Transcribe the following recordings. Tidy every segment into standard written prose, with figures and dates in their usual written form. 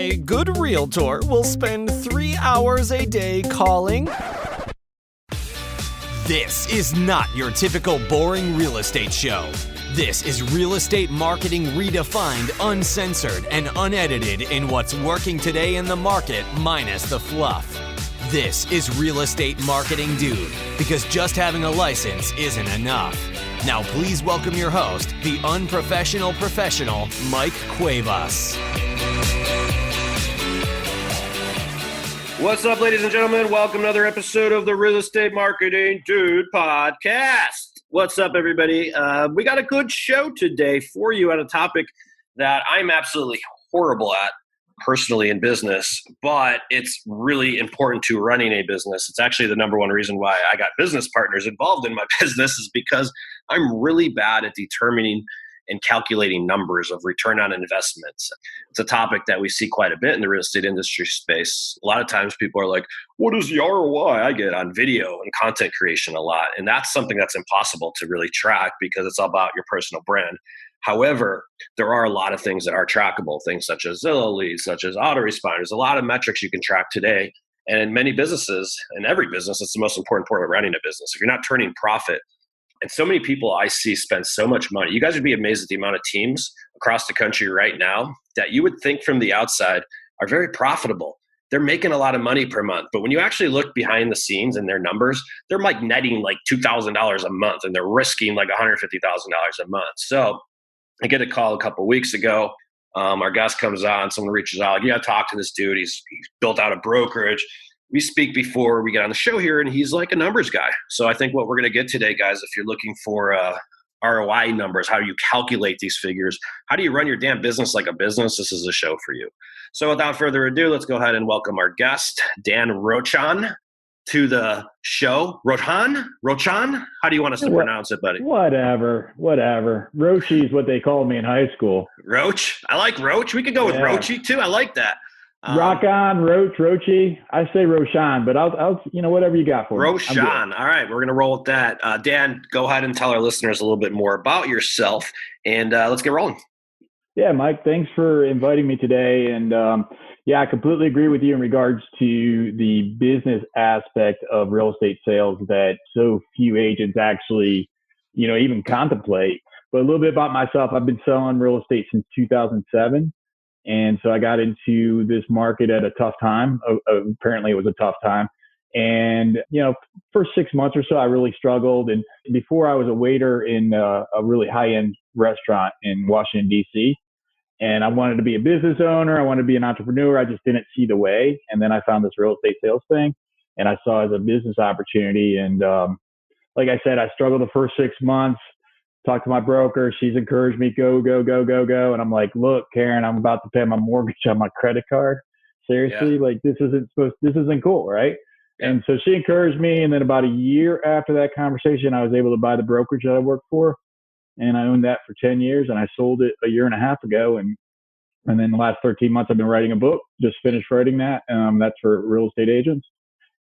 A good realtor will spend 3 hours a day calling. This is not your typical boring real estate show. This is real estate marketing redefined, uncensored, and unedited in what's working today in the market minus the fluff. This is Real Estate Marketing Dude, because just having a license isn't enough. Now please welcome your host, the unprofessional professional, Mike Cuevas. What's up, ladies and gentlemen? Welcome to another episode of the Real Estate Marketing Dude podcast. What's up, everybody? We got a good show today for you on a topic that I'm absolutely horrible at personally in business, but it's really important to running a business. It's actually the number one reason why I got business partners involved in my business is because I'm really bad at determining and calculating numbers of return on investments. It's a topic that we see quite a bit in the real estate industry space. A lot of times people are like, what is the ROI I get on video and content creation a lot? And that's something that's impossible to really track because it's all about your personal brand. However, there are a lot of things that are trackable, things such as Zillow leads, such as autoresponders, a lot of metrics you can track today. And in many businesses, in every business, it's the most important part of running a business. If you're not turning profit, and so many people I see spend so much money. You guys would be amazed at the amount of teams across the country right now that you would think from the outside are very profitable. They're making a lot of money per month. But when you actually look behind the scenes and their numbers, they're like netting like $2,000 a month and they're risking like $150,000 a month. So I get a call a couple of weeks ago. Our guest comes on, someone reaches out, yeah, talk to this dude. He's built out a brokerage. We speak before we get on the show here, and he's like a numbers guy. So I think what we're going to get today, guys, if you're looking for ROI numbers, how do you calculate these figures? How do you run your damn business like a business? This is a show for you. So without further ado, let's go ahead and welcome our guest, Dan Rochon, to the show. Rochon? How do you want us to pronounce it, buddy? Whatever. Rochi is what they called me in high school. Roach? I like Roach. We could go with Rochi too. I like that. Rock on, Rochi. I say Rochon, but I'll whatever you got for me. Rochon. All right, we're going to roll with that. Dan, go ahead and tell our listeners a little bit more about yourself, and let's get rolling. Yeah, Mike, thanks for inviting me today. And I completely agree with you in regards to the business aspect of real estate sales that so few agents actually, even contemplate. But a little bit about myself, I've been selling real estate since 2007. And so I got into this market at a tough time. Apparently it was a tough time. And, first 6 months or so, I really struggled. And before I was a waiter in a really high-end restaurant in Washington, D.C. And I wanted to be a business owner. I wanted to be an entrepreneur. I just didn't see the way. And then I found this real estate sales thing and I saw it as a business opportunity. And like I said, I struggled the first 6 months. Talked to my broker. She's encouraged me, go. And I'm like, look, Karen, I'm about to pay my mortgage on my credit card. Seriously, like this isn't cool, right? Yeah. And so she encouraged me. And then about a year after that conversation, I was able to buy the brokerage that I worked for. And I owned that for 10 years and I sold it a year and a half ago. And then the last 13 months, I've been writing a book, just finished writing that. That's for real estate agents.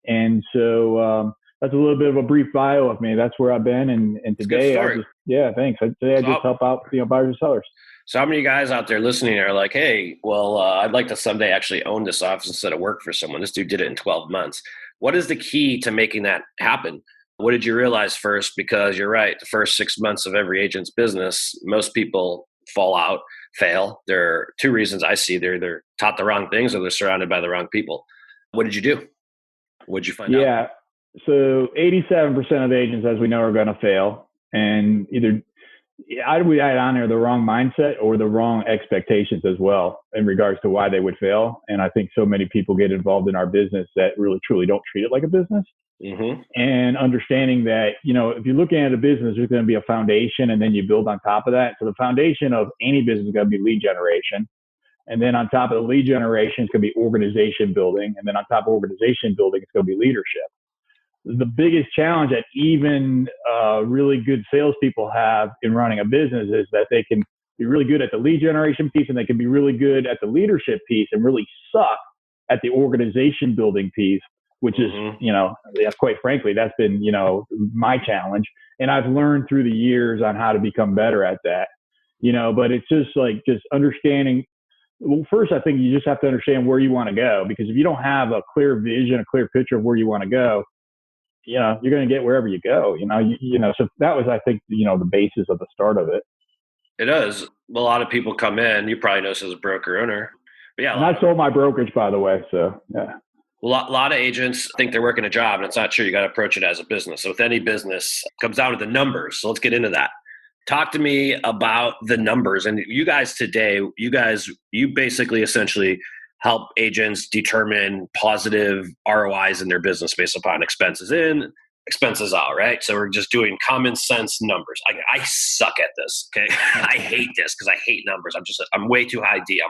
And so, that's a little bit of a brief bio of me. That's where I've been. And today, thanks. Today I just help out, buyers and sellers. So how many guys out there listening are like, hey, well, I'd like to someday actually own this office instead of work for someone. This dude did it in 12 months. What is the key to making that happen? What did you realize first? Because you're right. The first 6 months of every agent's business, most people fall out, fail. There are two reasons I see. They're either taught the wrong things or they're surrounded by the wrong people. What did you do? What did you find out? Yeah. So 87% of agents, as we know, are going to fail. And either I would add on there the wrong mindset or the wrong expectations as well in regards to why they would fail. And I think so many people get involved in our business that really, truly don't treat it like a business. Mm-hmm. And understanding that, if you're looking at a business, there's going to be a foundation and then you build on top of that. So the foundation of any business is going to be lead generation. And then on top of the lead generation, it's going to be organization building. And then on top of organization building, it's going to be leadership. The biggest challenge that even really good salespeople have in running a business is that they can be really good at the lead generation piece and they can be really good at the leadership piece and really suck at the organization building piece, which is, quite frankly, that's been, my challenge. And I've learned through the years on how to become better at that, but it's just understanding Well, first, I think you just have to understand where you want to go, because if you don't have a clear vision, a clear picture of where you want to go, you're going to get wherever you go, so that was, I think, the basis of the start of it. It is. A lot of people come in, you probably know this as a broker owner, but yeah. And I sold my brokerage, by the way. So, yeah. Well, a lot of agents think they're working a job, and it's not true. You got to approach it as a business. So with any business, it comes down to the numbers. So let's get into that. Talk to me about the numbers. And you guys today, you basically essentially help agents determine positive ROIs in their business based upon expenses in, expenses out, right? So we're just doing common sense numbers. I suck at this, okay? I hate this because I hate numbers. I'm way too high D.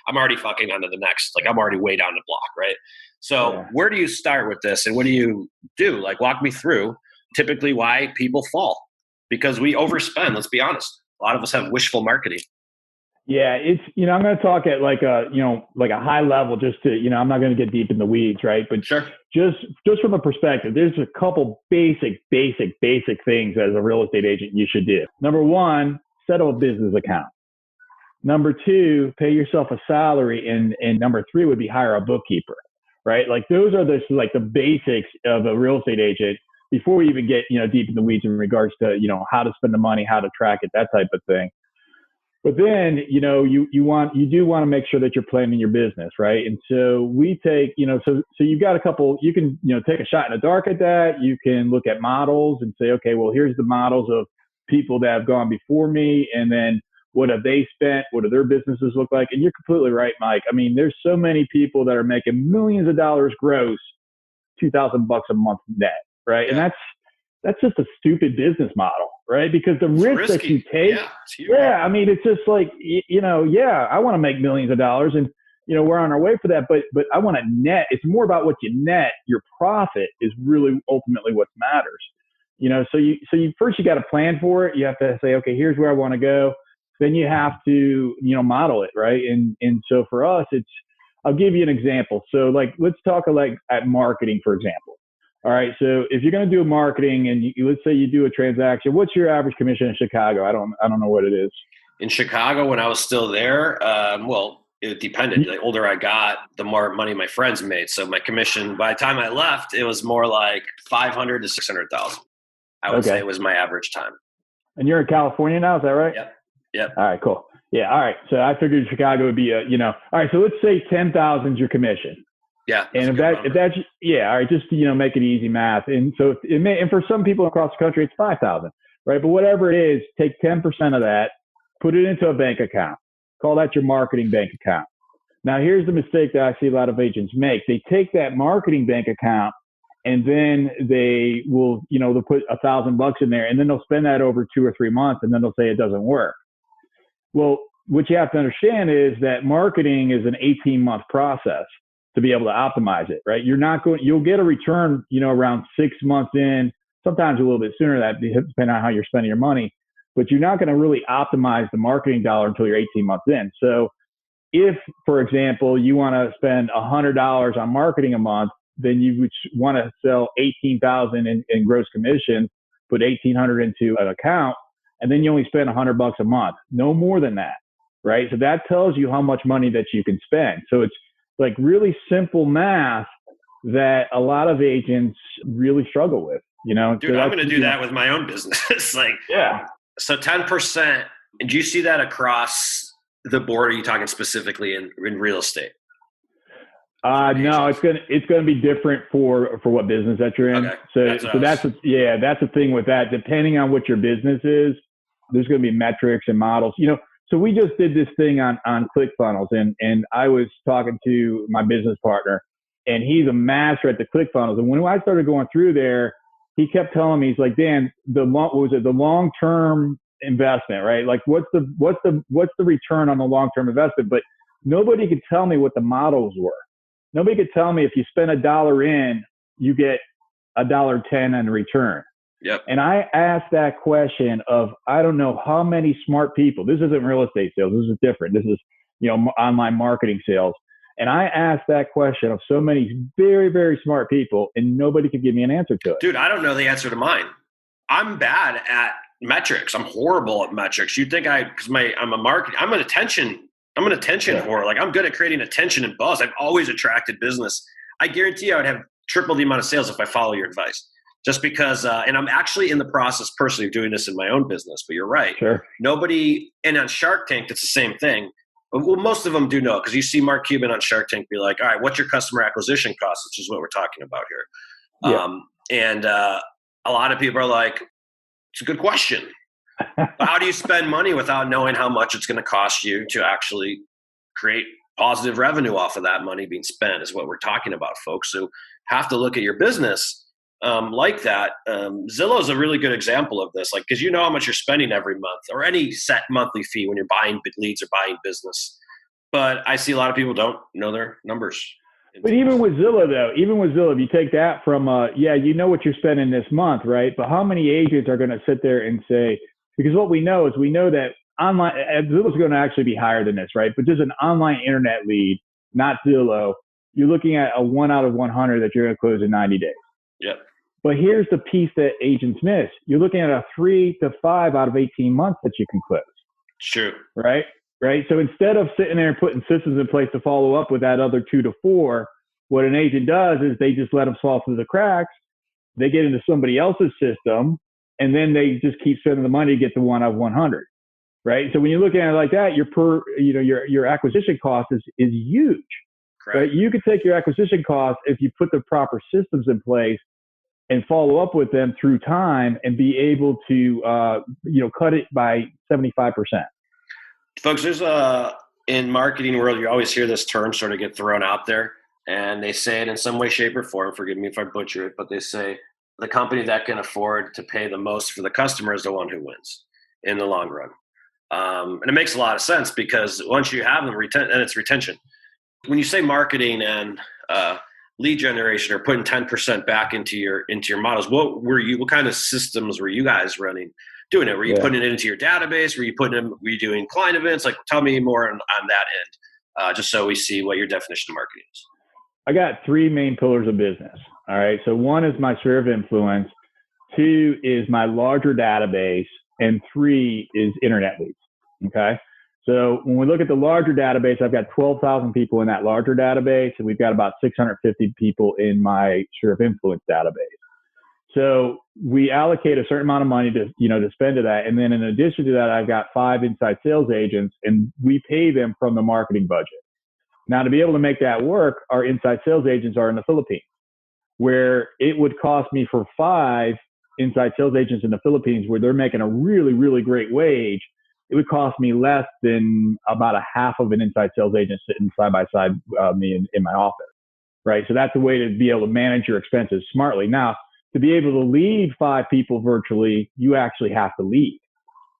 I'm already fucking on to the next. Like, I'm already way down the block, right? So where do you start with this, and what do you do? Like, walk me through typically why people fall. Because we overspend, let's be honest. A lot of us have wishful marketing. Yeah, it's, I'm going to talk at like a high level, just to, I'm not going to get deep in the weeds, right? But sure. Just from a perspective, there's a couple basic things as a real estate agent you should do. Number one, set up a business account. Number two, pay yourself a salary. And number three would be hire a bookkeeper, right? Like, those are the basics of a real estate agent before we even get, deep in the weeds in regards to, how to spend the money, how to track it, that type of thing. But then, you do want to make sure that you're planning your business, right? And so we take, so you've got a couple, you can, take a shot in the dark at that. You can look at models and say, okay, well, here's the models of people that have gone before me. And then what have they spent? What do their businesses look like? And you're completely right, Mike. I mean, there's so many people that are making millions of dollars gross, $2,000 a month net, right? Yeah. And that's just a stupid business model, right? Because the risk that you take, I mean, it's just like, I want to make millions of dollars, and, we're on our way for that, but I want to net. It's more about what you net. Your profit is really ultimately what matters. So you first, you got to plan for it. You have to say, okay, here's where I want to go. Then you have to, model it, right? And so for us, I'll give you an example. So, like, let's talk like at marketing, for example. All right. So if you're going to do marketing and let's say you do a transaction, what's your average commission in Chicago? I don't know what it is. In Chicago, when I was still there, it depended. The older I got, the more money my friends made. So my commission, by the time I left, it was more like 500 to 600,000. I would say it was my average time. And you're in California now, is that right? Yep. All right, cool. Yeah. All right. So I figured Chicago would be all right. So let's say 10,000 is your commission. Yeah. And if that's all right, just to, make it easy math. And so and for some people across the country, it's 5,000, right? But whatever it is, take 10% of that, put it into a bank account. Call that your marketing bank account. Now, here's the mistake that I see a lot of agents make. They take that marketing bank account and then they will, they'll put $1,000 in there, and then they'll spend that over 2 or 3 months, and then they'll say it doesn't work. Well, what you have to understand is that marketing is an 18-month process to be able to optimize it, right? You'll get a return, around 6 months in, sometimes a little bit sooner, that depending on how you're spending your money, but you're not going to really optimize the marketing dollar until you're 18 months in. So if, for example, you want to spend $100 on marketing a month, then you would want to sell $18,000 in gross commission, put $1,800 into an account, and then you only spend $100 a month, no more than that, right? So that tells you how much money that you can spend. So it's like really simple math that a lot of agents really struggle with, Dude, so I'm going to do that with my own business. So 10%, do you see that across the board? Or are you talking specifically in real estate? No, it's gonna be different for what business that you're in. Okay. That's the thing with that. Depending on what your business is, there's going to be metrics and models. So we just did this thing on ClickFunnels, and I was talking to my business partner, and he's a master at the ClickFunnels. And when I started going through there, he kept telling me, he's like, Dan, the long-term investment, right? Like, what's the return on the long-term investment? But nobody could tell me what the models were. Nobody could tell me if you spend $1 in, you get $1.10 in return. Yep. And I asked that question of, I don't know how many smart people. This isn't real estate sales. This is different. This is, online marketing sales. And I asked that question of so many very, very smart people, and nobody could give me an answer to it. Dude, I don't know the answer to mine. I'm bad at metrics. I'm horrible at metrics. You'd think I'm an attention I'm an attention whore. Like, I'm good at creating attention and buzz. I've always attracted business. I guarantee you I would have triple the amount of sales if I follow your advice. Just because, and I'm actually in the process personally of doing this in my own business, but you're right. Sure. Nobody, and on Shark Tank, it's the same thing. Well, most of them do know, because you see Mark Cuban on Shark Tank be like, all right, what's your customer acquisition cost? Which is what we're talking about here. Yeah. And a lot of people are like, it's a good question. How do you spend money without knowing how much it's going to cost you to actually create positive revenue off of that money being spent is what we're talking about, folks. So have to look at your business like that. Zillow is a really good example of this, like, because you know how much you're spending every month or any set monthly fee when you're buying leads or buying business. But I see a lot of people don't know their numbers. But even with Zillow, though, if you take that from, you know what you're spending this month, right? But how many agents are going to sit there and say, because what we know that online, Zillow's going to actually be higher than this, right? But just an online internet lead, not Zillow, you're looking at a 1 out of 100 that you're going to close in 90 days. Yep. But here's the piece that agents miss. You're looking at a 3 to 5 out of 18 months that you can close. True. Right? So instead of sitting there and putting systems in place to follow up with that other 2 to 4, what an agent does is they just let them fall through the cracks. They get into somebody else's system, and then they just keep spending the money to get the 1 out of 100. Right? So when you're looking at it like that, your acquisition cost is huge. Correct. Right? You could take your acquisition cost if you put the proper systems in place and follow up with them through time and be able to, cut it by 75%. Folks, there's in marketing world, you always hear this term sort of get thrown out there, and they say it in some way, shape, or form. Forgive me if I butcher it, but they say the company that can afford to pay the most for the customer is the one who wins in the long run. And it makes a lot of sense, because once you have them, and it's retention. When you say marketing and lead generation or putting 10% back into your models, what kind of systems were you guys running doing it? Were you putting it into your database? Were you doing client events? Like, tell me more on that end, just so we see what your definition of marketing is. I got 3 main pillars of business. All right. So 1 is my sphere of influence. 2 is my larger database, and 3 is internet leads. Okay. So when we look at the larger database, I've got 12,000 people in that larger database, and we've got about 650 people in my sphere of influence database. So we allocate a certain amount of money to spend to that. And then in addition to that, I've got 5 inside sales agents, and we pay them from the marketing budget. Now, to be able to make that work, our inside sales agents are in the Philippines, where it would cost me for 5 inside sales agents in the Philippines, where they're making a really, really great wage. It would cost me less than about a half of an inside sales agent sitting side by side me in my office, right? So that's a way to be able to manage your expenses smartly. Now, to be able to lead 5 people virtually, you actually have to lead.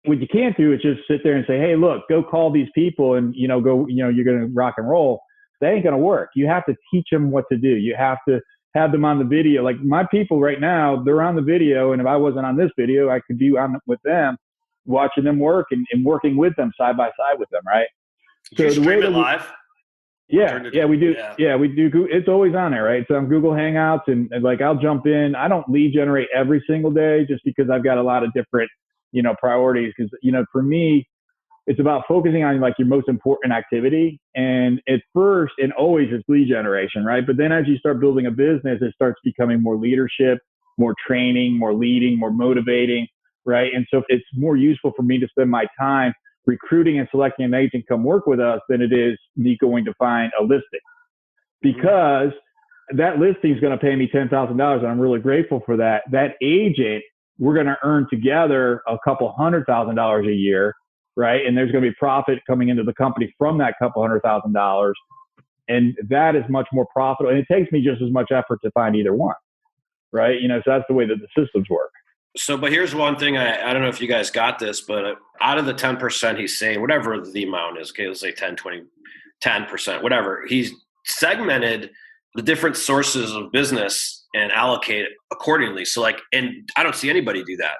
What you can't do is just sit there and say, hey, look, go call these people and, you're going to rock and roll. That ain't going to work. You have to teach them what to do. You have to have them on the video. Like my people right now, they're on the video. And if I wasn't on this video, I could be on with them, watching them work and working with them side by side with them. Right. So you stream it live? Yeah, we do. Yeah, we do. It's always on there, right? So I'm Google Hangouts, and like I'll jump in. I don't lead generate every single day just because I've got a lot of different, priorities. Because, for me, it's about focusing on like your most important activity. And at first and always it's lead generation, right? But then as you start building a business, it starts becoming more leadership, more training, more leading, more motivating, right? And so it's more useful for me to spend my time recruiting and selecting an agent to come work with us than it is me going to find a listing, because that listing is going to pay me $10,000, and I'm really grateful for that. That agent, we're going to earn together a couple $100,000 a year, right? And there's going to be profit coming into the company from that couple $100,000, and that is much more profitable. And it takes me just as much effort to find either one, right? So that's the way that the systems work. So, but here's one thing. I don't know if you guys got this, but out of the 10% he's saying, whatever the amount is, okay, let's say 10, 20, 10%, whatever, he's segmented the different sources of business and allocate it accordingly. So like, and I don't see anybody do that.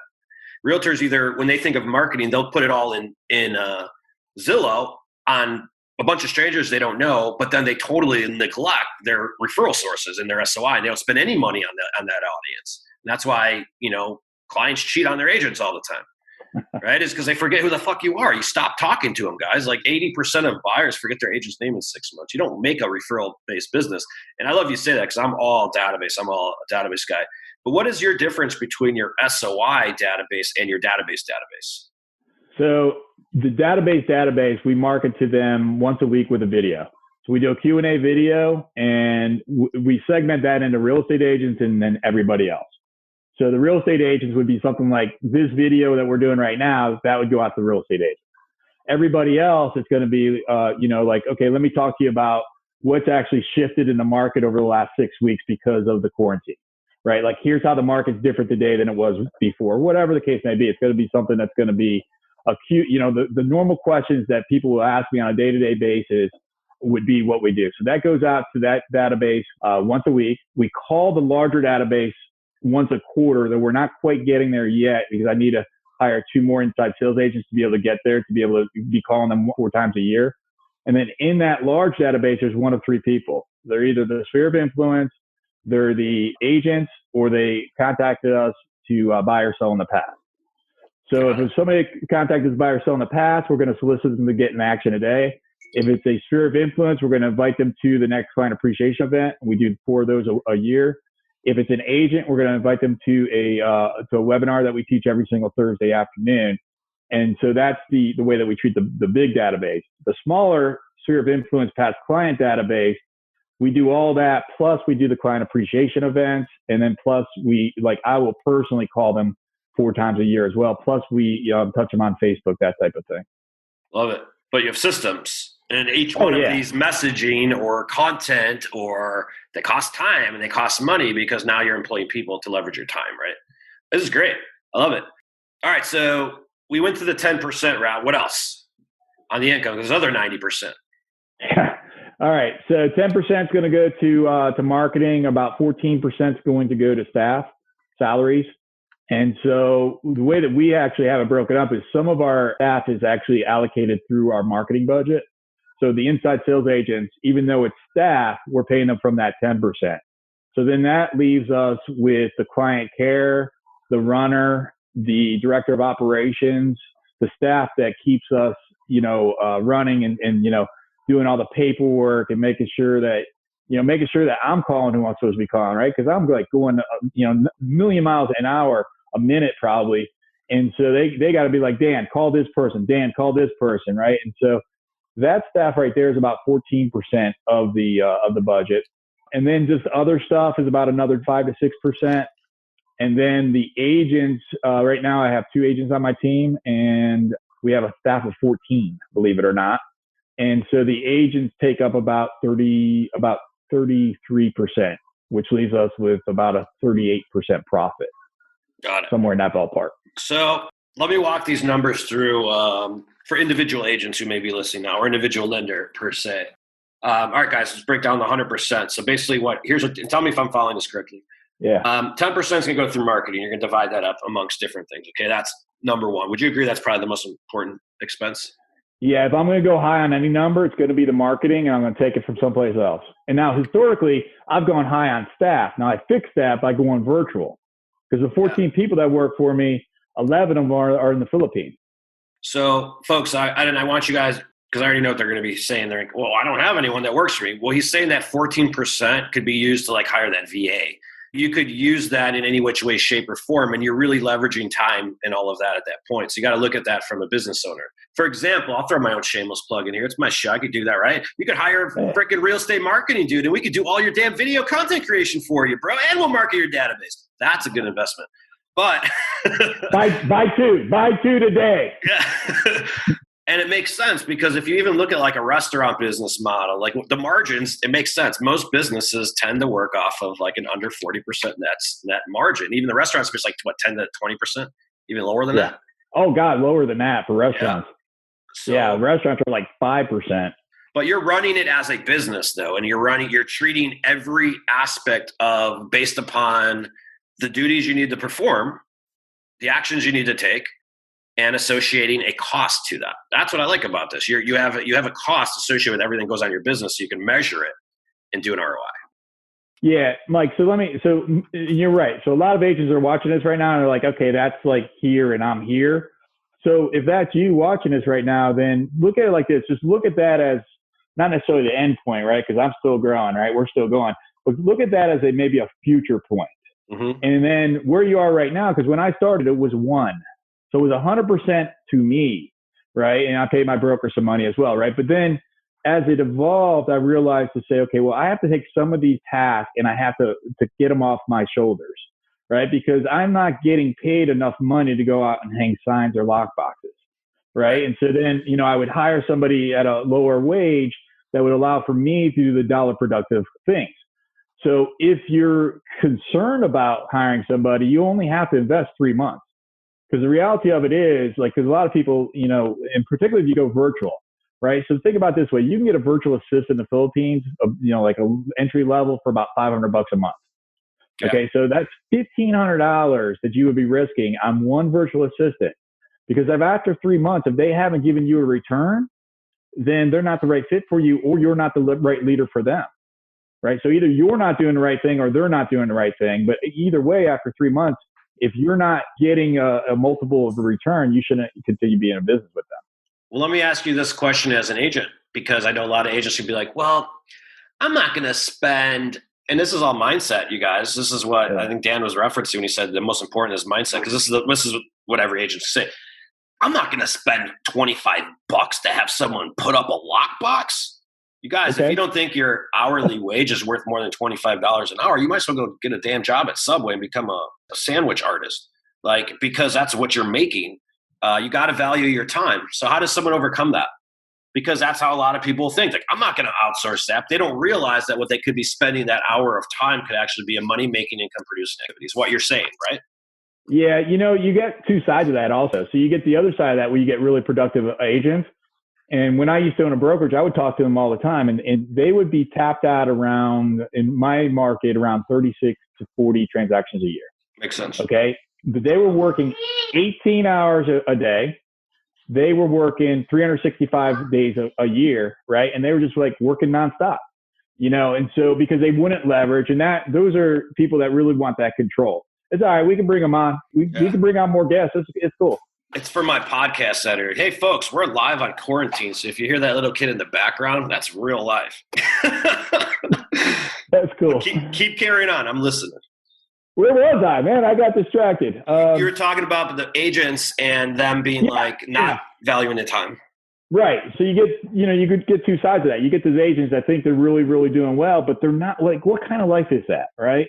Realtors, either when they think of marketing, they'll put it all in Zillow on a bunch of strangers they don't know, but then they totally neglect their referral sources and their SOI. And they don't spend any money on that audience. And that's why, clients cheat on their agents all the time. right? Is because they forget who the fuck you are. You stop talking to them, guys. Like 80% of buyers forget their agent's name in 6 months. You don't make a referral-based business. And I love you say that because I'm all database. I'm all a database guy. But what is your difference between your SOI database and your database? So the database, we market to them once a week with a video. So we do a Q&A video, and we segment that into real estate agents and then everybody else. So the real estate agents would be something like this video that we're doing right now, that would go out to the real estate agent. Everybody else, it's going to be, like, okay, let me talk to you about what's actually shifted in the market over the last 6 weeks because of the quarantine, right? Like, here's how the market's different today than it was before, whatever the case may be. It's going to be something that's going to be acute. The normal questions that people will ask me on a day-to-day basis would be what we do. So that goes out to that database once a week. We call the larger database once a quarter, though we're not quite getting there yet because I need to hire 2 more inside sales agents to be able to get there, to be able to be calling them 4 times a year. And then in that large database, there's 1 of 3 people. They're either the sphere of influence, they're the agents, or they contacted us to buy or sell in the past. So if somebody contacted us to buy or sell in the past, we're going to solicit them to get in action today. If it's a sphere of influence, we're going to invite them to the next client appreciation event. We do 4 of those a year. If it's an agent, we're going to invite them to a webinar that we teach every single Thursday afternoon. And so that's the way that we treat the big database. The smaller sphere of influence past client database, we do all that. Plus we do the client appreciation events. And then plus I will personally call them 4 times a year as well. Plus we touch them on Facebook, that type of thing. Love it. But you have systems. And each one of these messaging or content or they cost time and they cost money because now you're employing people to leverage your time, right? This is great. I love it. All right. So we went to the 10% route. What else on the income? There's another 90%. All right. So 10% is going to go to marketing. About 14% is going to go to staff salaries. And so the way that we actually have it broken up is some of our staff is actually allocated through our marketing budget. So the inside sales agents, even though it's staff, we're paying them from that 10%. So then that leaves us with the client care, the runner, the director of operations, the staff that keeps us, running and doing all the paperwork and making sure that I'm calling who I'm supposed to be calling, right? Because I'm like going, a million miles an hour, a minute probably. And so they got to be like, Dan, call this person. Dan, call this person, right? And so that staff right there is about 14% of the budget. And then just other stuff is about another 5 to 6%. And then the agents, right now I have 2 agents on my team and we have a staff of 14, believe it or not. And so the agents take up about 33%, which leaves us with about a 38% profit. Got it. Somewhere in that ballpark. So let me walk these numbers through for individual agents who may be listening now, or individual lender per se. All right, guys, let's break down the 100%. So basically tell me if I'm following this correctly. Yeah. 10% is going to go through marketing. You're going to divide that up amongst different things. Okay, that's number 1. Would you agree that's probably the most important expense? Yeah, if I'm going to go high on any number, it's going to be the marketing, and I'm going to take it from someplace else. And now, historically, I've gone high on staff. Now, I fixed that by going virtual because the 14 people that work for me, 11 of them are in the Philippines. So, folks, I want you guys, because I already know what they're going to be saying. They're like, well, I don't have anyone that works for me. Well, he's saying that 14% could be used to hire that VA. You could use that in any which way, shape, or form, and you're really leveraging time and all of that at that point. So you got to look at that from a business owner. For example, I'll throw my own shameless plug in here. It's my show. I could do that, right? You could hire a freaking real estate marketing dude, and we could do all your damn video content creation for you, bro, and we'll market your database. That's a good investment. But buy 2 today. Yeah. And it makes sense because if you even look at a restaurant business model, the margins, it makes sense. Most businesses tend to work off of an under 40% net margin. Even the restaurants are 10 to 20%, even lower than that. Oh God, lower than that for restaurants. Yeah. So, restaurants are 5%. But you're running it as a business though, and you're treating every aspect based upon the duties you need to perform, the actions you need to take, and associating a cost to that. That's what I like about this. You have a cost associated with everything that goes on in your business, so you can measure it and do an ROI. Yeah, Mike. So you're right. So a lot of agents are watching this right now and they're like, okay, that's here and I'm here. So if that's you watching this right now, then look at it like this. Just look at that as not necessarily the end point, right? Because I'm still growing, right? We're still going. But look at that as maybe a future point. Mm-hmm. And then where you are right now, because when I started, it was 1. So it was 100% to me, right? And I paid my broker some money as well, right? But then as it evolved, I realized to say, okay, well, I have to take some of these tasks and I have to get them off my shoulders, right? Because I'm not getting paid enough money to go out and hang signs or lock boxes, right? And so then, I would hire somebody at a lower wage that would allow for me to do the dollar productive things. So if you're concerned about hiring somebody, you only have to invest 3 months. Because the reality of it is, because a lot of people, and particularly if you go virtual, right? So think about it this way. You can get a virtual assistant in the Philippines, like a entry level for about $500 a month. Yeah. Okay. So that's $1,500 that you would be risking on one virtual assistant, because if after 3 months, if they haven't given you a return, then they're not the right fit for you, or you're not the right leader for them. Right. So either you're not doing the right thing or they're not doing the right thing. But either way, after 3 months, if you're not getting a multiple of the return, you shouldn't continue being in business with them. Well, let me ask you this question as an agent, because I know a lot of agents would be like, well, I'm not going to spend, and this is all mindset, you guys. This is what I think Dan was referencing when he said the most important is mindset, because this is what every agent say. I'm not going to spend $25 to have someone put up a lockbox. You guys, if you don't think your hourly wage is worth more than $25 an hour, you might as well go get a damn job at Subway and become a sandwich artist, because that's what you're making. You got to value your time. So how does someone overcome that? Because that's how a lot of people think. I'm not going to outsource that. They don't realize that what they could be spending that hour of time could actually be a money-making, income-producing activity, is what you're saying, right? Yeah, you get two sides of that also. So you get the other side of that where you get really productive agents. And when I used to own a brokerage, I would talk to them all the time, and they would be tapped out around, in my market, around 36 to 40 transactions a year. Makes sense. Okay. But they were working 18 hours a day. They were working 365 days a year, right? And they were just working nonstop, and so because they wouldn't leverage, and those are people that really want that control. It's all right. We can bring them on. We can bring on more guests. It's cool. It's for my podcast editor. Hey, folks, we're live on quarantine. So if you hear that little kid in the background, that's real life. That's cool. Keep carrying on. I'm listening. Where was I, man? I got distracted. You were talking about the agents and them being not valuing the time. Right. So you could get two sides of that. You get those agents that think they're really, really doing well, but they're not. What kind of life is that, right?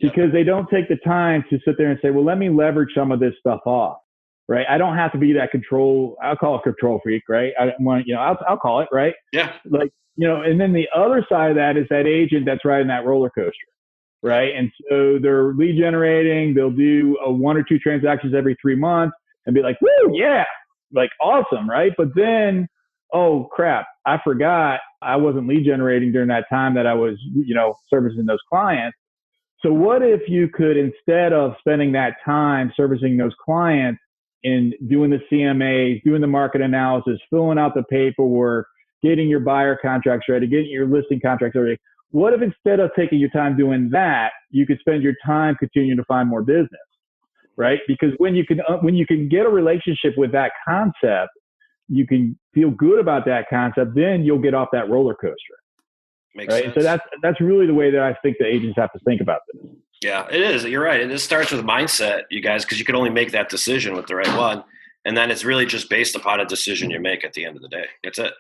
Because they don't take the time to sit there and say, well, let me leverage some of this stuff off. Right. I don't have to be that control. I'll call it control freak. Right. I'll call it. Right. Yeah. And then the other side of that is that agent that's riding that roller coaster. Right. And so they're lead generating. They'll do 1 or 2 transactions every 3 months and be like, woo, yeah, awesome. Right. But then, oh, crap, I forgot I wasn't lead generating during that time that I was, servicing those clients. So what if you could, instead of spending that time servicing those clients, in doing the CMAs, doing the market analysis, filling out the paperwork, getting your buyer contracts ready, getting your listing contracts ready. What if instead of taking your time doing that, you could spend your time continuing to find more business, right? Because when you can get a relationship with that concept, you can feel good about that concept, then you'll get off that roller coaster. Makes sense. So that's really the way that I think the agents have to think about this. Yeah, it is. You're right. And it starts with mindset, you guys, because you can only make that decision with the right one. And then it's really just based upon a decision you make at the end of the day. That's it.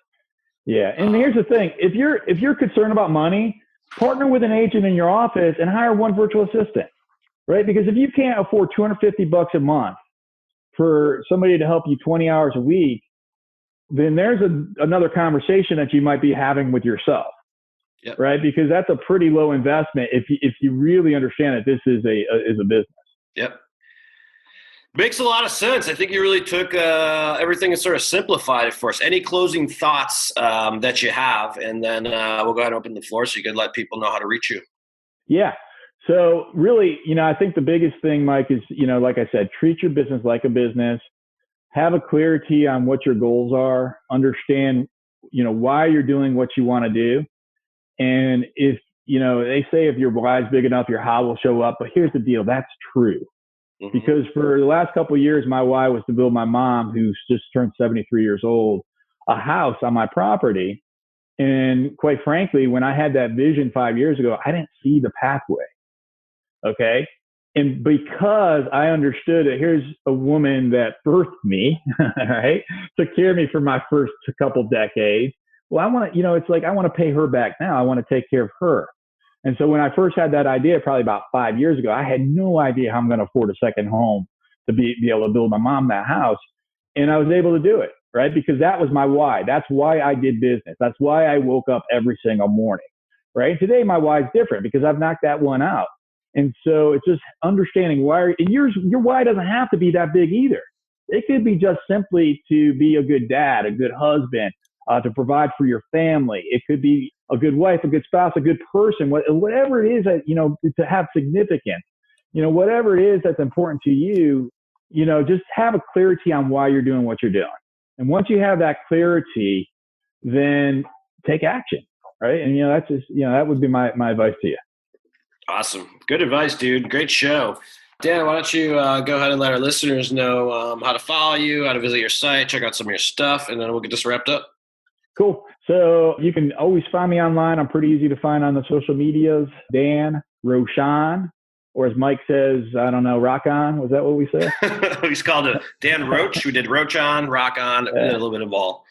Yeah. And here's the thing. If you're concerned about money, partner with an agent in your office and hire one virtual assistant, right? Because if you can't afford $250 a month for somebody to help you 20 hours a week, then there's another conversation that you might be having with yourself. Yep. Right, because that's a pretty low investment if you really understand that this is a business. Yep, makes a lot of sense. I think you really took everything and sort of simplified it for us. Any closing thoughts that you have, and then we'll go ahead and open the floor so you can let people know how to reach you. Yeah. So really, I think the biggest thing, Mike, is like I said, treat your business like a business. Have a clarity on what your goals are. Understand, why you're doing what you want to do. And if, they say if your why is big enough, your how will show up. But here's the deal. That's true. Because for the last couple of years, my why was to build my mom, who's just turned 73 years old, a house on my property. And quite frankly, when I had that vision 5 years ago, I didn't see the pathway. Okay. And because I understood that here's a woman that birthed me, right, took care of me for my first couple decades. Well, I want to, it's like I want to pay her back now. I want to take care of her. And so when I first had that idea, probably about 5 years ago, I had no idea how I'm going to afford a second home to be able to build my mom that house. And I was able to do it, right? Because that was my why. That's why I did business. That's why I woke up every single morning, right? Today, my why is different because I've knocked that one out. And so it's just understanding why, and your why doesn't have to be that big either. It could be just simply to be a good dad, a good husband, to provide for your family. It could be a good wife, a good spouse, a good person, whatever it is that, to have significance, whatever it is that's important to you, just have a clarity on why you're doing what you're doing. And once you have that clarity, then take action, right? And, that's just, that would be my advice to you. Awesome. Good advice, dude. Great show. Dan, why don't you go ahead and let our listeners know how to follow you, how to visit your site, check out some of your stuff, and then we'll get this wrapped up. Cool. So you can always find me online. I'm pretty easy to find on the social medias. Dan Rochon, or as Mike says, I don't know, Rochon. Was that what we said? He's called it Dan Roach. We did Rochon, Rochon, and a little bit of all.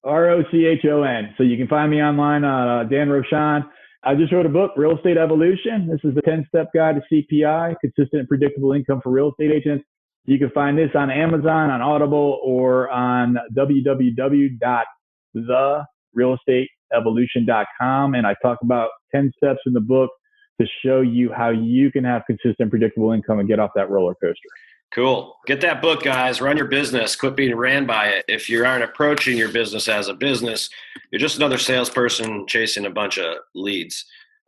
Rochon. So you can find me online, Dan Rochon. I just wrote a book, Real Estate Evolution. This is the 10-step guide to CPI, consistent and predictable income for real estate agents. You can find this on Amazon, on Audible, or on www.therealestateevolution.com. And I talk about 10 steps in the book to show you how you can have consistent, predictable income and get off that roller coaster. Cool. Get that book, guys. Run your business. Quit being ran by it. If you aren't approaching your business as a business, you're just another salesperson chasing a bunch of leads.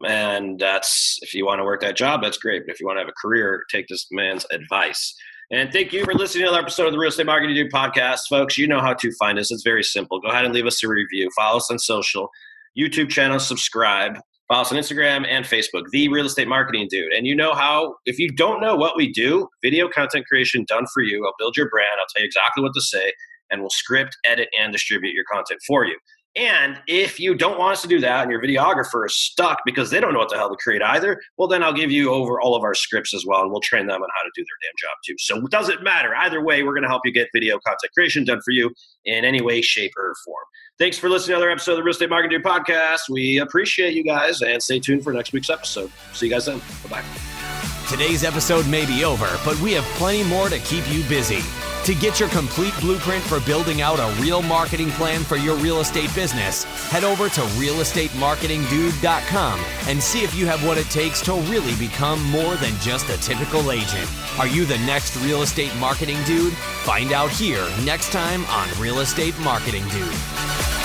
And that's, if you want to work that job, that's great. But if you want to have a career, take this man's advice. And thank you for listening to another episode of the Real Estate Marketing Dude podcast. Folks, you know how to find us. It's very simple. Go ahead and leave us a review. Follow us on social, YouTube channel, subscribe. Follow us on Instagram and Facebook, The Real Estate Marketing Dude. And you know how, if you don't know what we do, video content creation done for you. I'll build your brand. I'll tell you exactly what to say, and we'll script, edit, and distribute your content for you. And if you don't want us to do that and your videographer is stuck because they don't know what the hell to create either, well, then I'll give you over all of our scripts as well, and we'll train them on how to do their damn job too. So it doesn't matter. Either way, we're going to help you get video content creation done for you in any way, shape, or form. Thanks for listening to another episode of the Real Estate Marketing Dude podcast. We appreciate you guys, and stay tuned for next week's episode. See you guys then. Bye-bye. Today's episode may be over, but we have plenty more to keep you busy. To get your complete blueprint for building out a real marketing plan for your real estate business, head over to realestatemarketingdude.com and see if you have what it takes to really become more than just a typical agent. Are you the next real estate marketing dude? Find out here next time on Real Estate Marketing Dude.